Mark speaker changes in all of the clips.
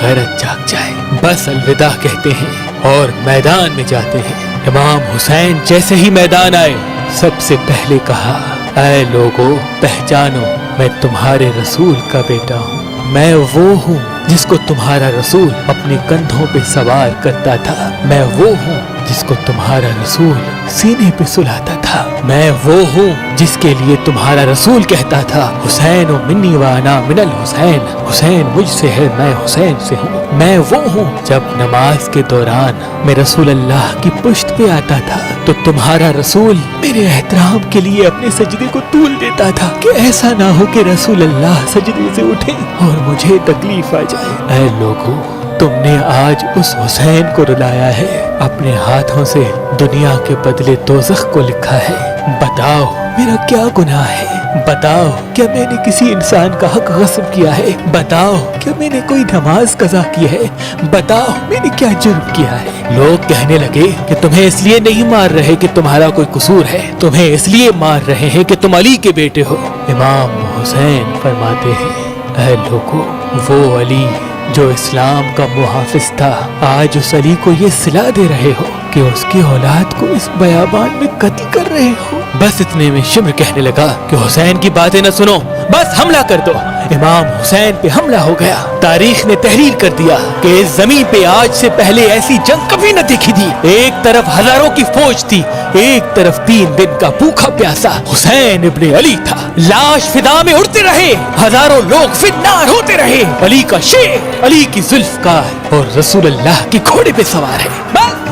Speaker 1: غیرت جاگ جائے۔ بس الوداع کہتے ہیں اور میدان میں جاتے ہیں۔ امام حسین جیسے ہی میدان آئے سب سے پہلے کہا، اے لوگو پہچانو، میں تمہارے رسول کا بیٹا ہوں۔ میں وہ ہوں جس کو تمہارا رسول اپنے کندھوں پہ سوار کرتا تھا۔ میں وہ ہوں جس کو تمہارا رسول سینے پہ سلاتا تھا۔ میں وہ ہوں جس کے لیے تمہارا رسول کہتا تھا، حسین منی وانا من الحسین، حسین مجھ سے ہے، میں حسین سے ہوں۔ میں وہ ہوں جب نماز کے دوران میں رسول اللہ کی پشت پہ آتا تھا تو تمہارا رسول میرے احترام کے لیے اپنے سجدے کو طول دیتا تھا کہ ایسا نہ ہو کہ رسول اللہ سجدے سے اٹھے اور مجھے تکلیف آ جائے۔ اے لوگو، تم نے آج اس حسین کو رلایا ہے، اپنے ہاتھوں سے دنیا کے بدلے دوزخ کو لکھا ہے۔ بتاؤ میرا کیا گناہ ہے؟ بتاؤ کیا میں نے کسی انسان کا حق غصب کیا ہے؟ بتاؤ کیا میں نے کوئی نماز قضا کی ہے؟ بتاؤ میں نے کیا جرم کیا ہے؟ لوگ کہنے لگے کہ تمہیں اس لیے نہیں مار رہے کہ تمہارا کوئی قصور ہے، تمہیں اس لیے مار رہے ہیں کہ تم علی کے بیٹے ہو۔ امام حسین فرماتے ہیں، اے لوگو، وہ علی جو اسلام کا محافظ تھا، آج اس علی کو یہ صلا دے رہے ہو کہ اس کی اولاد کو اس بیابان میں قتل کر رہے ہو۔ بس اتنے میں شمر کہنے لگا کہ حسین کی باتیں نہ سنو، بس حملہ کر دو۔ امام حسین پہ حملہ ہو گیا۔ تاریخ نے تحریر کر دیا کہ اس زمین پہ آج سے پہلے ایسی جنگ کبھی نہ دیکھی تھی۔ ایک طرف ہزاروں کی فوج تھی، ایک طرف 3 دن کا بھوکا پیاسا حسین ابن علی تھا۔ لاش فضا میں اڑتے رہے، ہزاروں لوگ فنار ہوتے رہے۔ علی کا شیر، علی کی ذوالفقار اور رسول اللہ کے گھوڑے پہ سوار ہے۔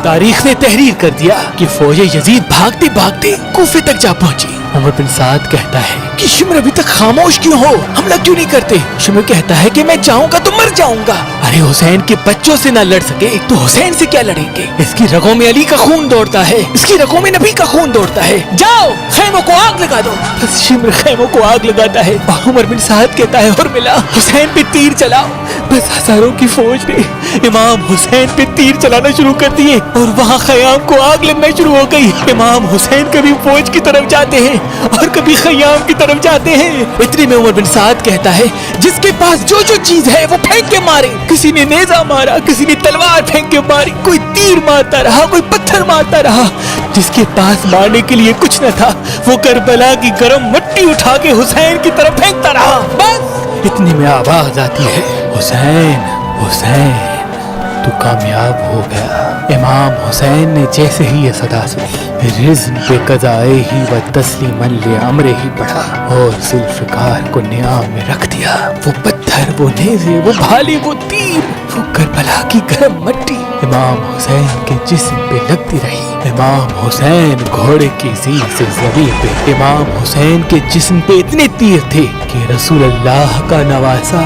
Speaker 1: تاریخ نے تحریر کر دیا کہ فوج یزید بھاگتے بھاگتے کوفے تک جا پہنچی۔ عمر بن سعد کہتا ہے کہ شمر ابھی تک خاموش کیوں ہو، حملہ کیوں نہیں کرتے؟ شمر کہتا ہے کہ میں چاہوں گا تو مر جاؤں گا۔ ارے حسین کے بچوں سے نہ لڑ سکے تو حسین سے کیا لڑیں گے؟ اس کی رگوں میں علی کا خون دوڑتا ہے، اس کی رگوں میں نبی کا خون دوڑتا ہے۔ جاؤ خیموں کو آگ لگا دو۔ بس شمر خیموں کو آگ لگاتا ہے اور عمر بن سعد کہتا ہے، اور ملا حسین پہ تیر چلاؤ۔ بس ہزاروں کی فوج نے امام حسین پہ تیر چلانا شروع کر دیے اور وہاں خیام کو آگ لگنا شروع ہو گئی۔ امام حسین کبھی فوج کی طرف جاتے ہیں اور کبھی خیام کی طرف جاتے ہیں۔ اتنے میں عمر بن سعد کہتا ہے، جس کے پاس جو جو چیز ہے وہ پھینک کے مارے۔ کسی نے نیزہ مارا، کسی نے تلوار پھینک کے ماری، کوئی تیر مارتا رہا، کوئی پتھر مارتا رہا۔ جس کے پاس مارنے کے لیے کچھ نہ تھا وہ کربلا کی گرم مٹی اٹھا کے حسین کی طرف پھینکتا رہا۔ بس اتنے میں آواز آتی ہے، حسین حسین تو کامیاب ہو گیا۔ امام حسین نے جیسے ہی یہ صدا سنی، رزم پہ قضائے ہی و تسلیما لامرے ہی پڑھا اور ذوالفقار کو نیام میں رکھ دیا۔ وہ پتھر، وہ نیزے، وہ بھالے، وہ تیر، وہ کربلا کی گرم مٹی امام حسین کے جسم پہ لگتی رہی۔ امام حسین گھوڑے کی زیر سے زمین پہ، امام حسین کے جسم پہ اتنے تیر تھے کہ رسول اللہ کا نواسا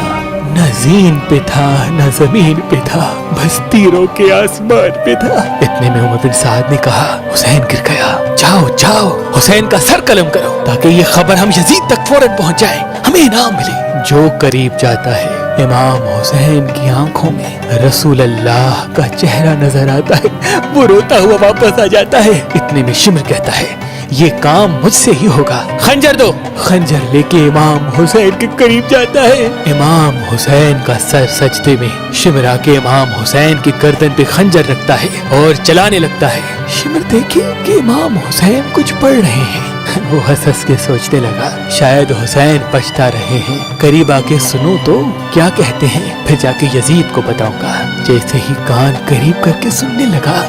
Speaker 1: نہ زین پہ تھا نہ زمین پہ تھا، بس تیروں کے آسمان پہ تھا۔ اتنے میں عمر بن سعد نے کہا، حسین گر گیا، جاؤ جاؤ حسین کا سر قلم کرو تاکہ یہ خبر ہم یزید تک فوراً پہنچ جائے، ہمیں انعام ملے۔ جو قریب جاتا ہے امام حسین کی آنکھوں میں رسول اللہ کا چہرہ نظر آتا ہے، وہ روتا ہوا واپس آ جاتا ہے۔ اتنے میں شمر کہتا ہے، یہ کام مجھ سے ہی ہوگا، خنجر دو۔ خنجر لے کے امام حسین کے قریب جاتا ہے۔ امام حسین کا سر سجدے میں، شمر آ کے امام حسین کی گردن پہ خنجر رکھتا ہے اور چلانے لگتا ہے۔ شمر دیکھے کہ امام حسین کچھ پڑھ رہے ہیں، وہ ہنس ہنس کے سوچنے لگا، شاید حسین پچھتا رہے ہیں، قریب آ کے سنو تو کیا کہتے ہیں، پھر جا کے یزید کو بتاؤں گا۔ جیسے ہی کان قریب کر کے سننے لگا،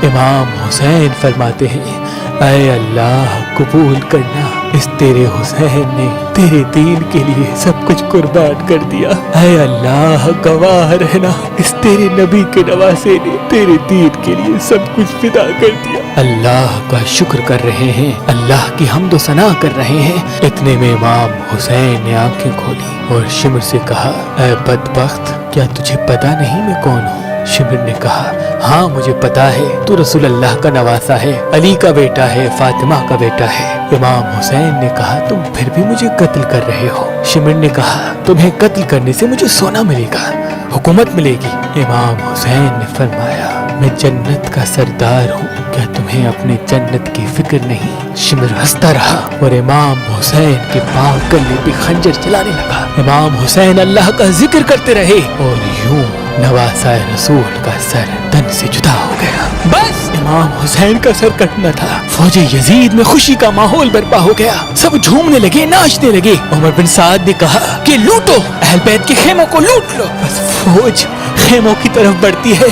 Speaker 1: امام حسین فرماتے ہیں، اے اللہ قبول کرنا، اس تیرے حسین نے تیرے دین کے لیے سب کچھ قربان کر دیا۔ اے اللہ گواہ رہنا، اس تیرے نبی کے نواسے نے تیرے دین کے لیے سب کچھ فدا کر دیا۔ اللہ کا شکر کر رہے ہیں، اللہ کی حمد و ثنا کر رہے ہیں۔ اتنے میں امام حسین نے آنکھیں کھولی اور شمر سے کہا، اے بدبخت، کیا تجھے پتا نہیں میں کون ہوں؟ شمر نے کہا، ہاں مجھے پتا ہے، تو رسول اللہ کا نواسا ہے، علی کا بیٹا ہے، فاطمہ کا بیٹا ہے۔ امام حسین نے کہا، تم پھر بھی مجھے قتل کر رہے ہو۔ شمر نے کہا، تمہیں قتل کرنے سے مجھے سونا ملے گا، حکومت ملے گی۔ امام حسین نے فرمایا، میں جنت کا سردار ہوں، کیا تمہیں اپنے جنت کی فکر نہیں؟ شمر ہنستا رہا اور امام حسین کے پاک گلے پہ خنجر چلانے لگا۔ امام حسین اللہ کا ذکر کرتے رہے اور یوں نواسۂ رسول کا سر تن سے جدا ہو گیا۔ بس امام حسین کا سر کٹنا تھا۔ فوج یزید میں خوشی کا ماحول برپا ہو گیا، سب جھومنے لگے، ناچنے لگے۔ عمر بن سعد نے کہا کہ لوٹو، اہل بیت کے خیموں کو لوٹ لو۔ بس فوج خیموں کی طرف بڑھتی ہے،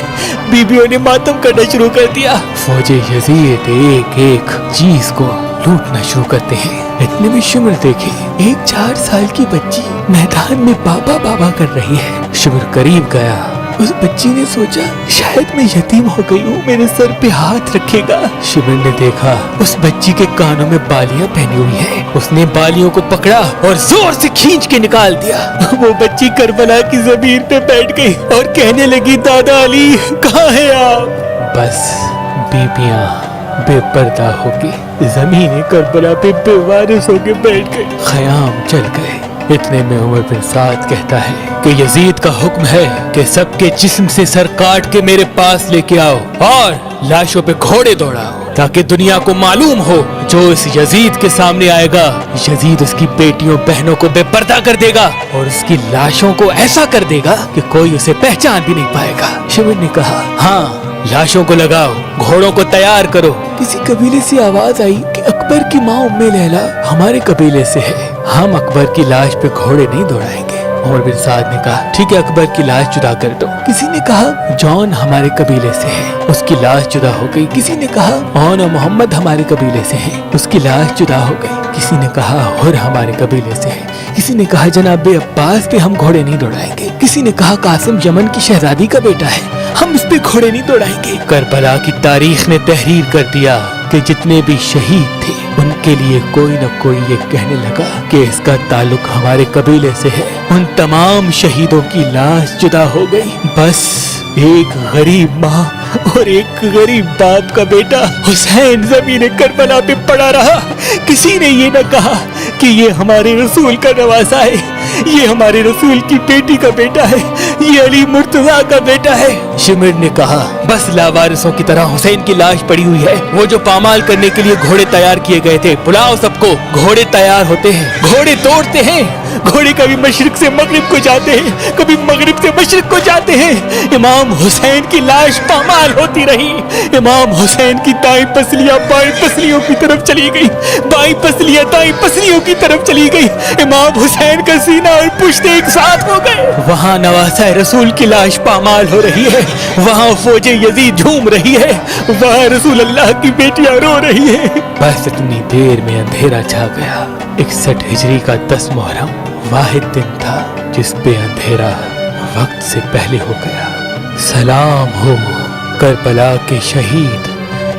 Speaker 1: بیویوں نے ماتم کرنا شروع کر دیا۔ فوج یزید ایک ایک چیز کو لوٹنا شروع کرتے ہیں۔ اتنے میں شمر دیکھے، ایک 4 سال کی بچی میدان میں بابا بابا کر رہی ہے۔ شمر قریب گیا، اس بچی نے سوچا شاید میں یتیم ہو گئی ہوں، میرے سر پہ ہاتھ رکھے گا۔ شمر نے دیکھا اس بچی کے کانوں میں بالیاں پہنی ہوئی ہیں۔ اس نے بالیوں کو پکڑا اور زور سے کھینچ کے نکال دیا۔ وہ بچی کربلا کی زمین پہ بیٹھ گئی اور کہنے لگی دادا علی کہاں ہے آپ؟ بس بیبیاں بے پردہ ہو کے زمین کربلا پہ بے وارث ہو کے بیٹھ گئے، خیام چل گئے۔ اتنے میں عمر بن سعد کہتا ہے کہ یزید کا حکم ہے کہ سب کے جسم سے سر کاٹ کے میرے پاس لے کے آؤ اور لاشوں پہ گھوڑے دوڑاؤ، تاکہ دنیا کو معلوم ہو جو اس یزید کے سامنے آئے گا، یزید اس کی بیٹیوں بہنوں کو بے پردہ کر دے گا اور اس کی لاشوں کو ایسا کر دے گا کہ کوئی اسے پہچان بھی نہیں پائے گا۔ شمر نے کہا ہاں لاشوں کو لگاؤ، گھوڑوں کو تیار کرو۔ کسی قبیلے سے آواز آئی کہ اکبر کی ماں ام لیلا ہمارے قبیلے سے ہے، ہم اکبر کی لاش پہ گھوڑے نہیں دوڑائیں گے۔ عمر بن سعد نے کہا ٹھیک ہے اکبر کی لاش جدا کر دو۔ کسی نے کہا جون ہمارے قبیلے سے ہے، اس کی لاش جدا ہو گئی۔ کسی نے کہا اون اور محمد ہمارے قبیلے سے ہیں، اس کی لاش جدا ہو گئی۔ کسی نے کہا ہر ہمارے قبیلے سے ہے۔ کسی نے کہا جناب عباس پہ ہم گھوڑے نہیں دوڑائیں گے۔ کسی نے کہا قاسم یمن کی شہزادی کا بیٹا ہے، ہم اس پہ گھوڑے نہیں دوڑائیں گے۔ کربلا کی تاریخ نے تحریر کر دیا کہ جتنے بھی شہید تھے ان کے لیے کوئی نہ کوئی یہ کہنے لگا کہ اس کا تعلق ہمارے قبیلے سے ہے۔ ان تمام شہیدوں کی لاش جدا ہو گئی، بس ایک غریب ماں اور ایک غریب باپ کا بیٹا حسین زمین کربلا پہ پڑا رہا۔ کسی نے یہ نہ کہا کہ یہ ہمارے رسول کا نواسا ہے، یہ ہمارے رسول کی بیٹی کا بیٹا ہے، یہ علی مرتضیٰ کا بیٹا ہے۔ شمر نے کہا بس لاوارثوں کی طرح حسین کی لاش پڑی ہوئی ہے، وہ جو پامال کرنے کے لیے گھوڑے تیار کیے گئے تھے، بلاؤ سب کو۔ گھوڑے تیار ہوتے ہیں، گھوڑے دوڑتے ہیں، گھوڑے کبھی مشرق سے مغرب کو جاتے ہیں، کبھی مغرب سے مشرق کو جاتے ہیں۔ امام حسین کی لاش پامال ہوتی رہی۔ امام حسین کی دائیں پسلیاں بائیں پسلیوں کی طرف چلی گئی، بائیں پسلیاں دائیں پسلیوں کی طرف چلی گئی۔ امام حسین کا سینہ اور پشت ایک ساتھ ہو گئے۔ وہاں نواسۂ رسول کی لاش پامال ہو رہی ہے، وہاں فوج یزید جھوم رہی ہے، وہاں رسول اللہ کی بیٹیاں رو رہی ہیں۔ بس اتنی دیر میں اندھیرا چھا گیا۔ 61 ہجری کا 10 محرم واحد دن تھا جس پہ اندھیرا وقت سے پہلے ہو گیا۔ سلام ہو کربلا کے شہید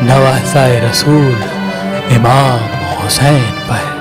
Speaker 1: نواسۂ رسول امام حسین پر۔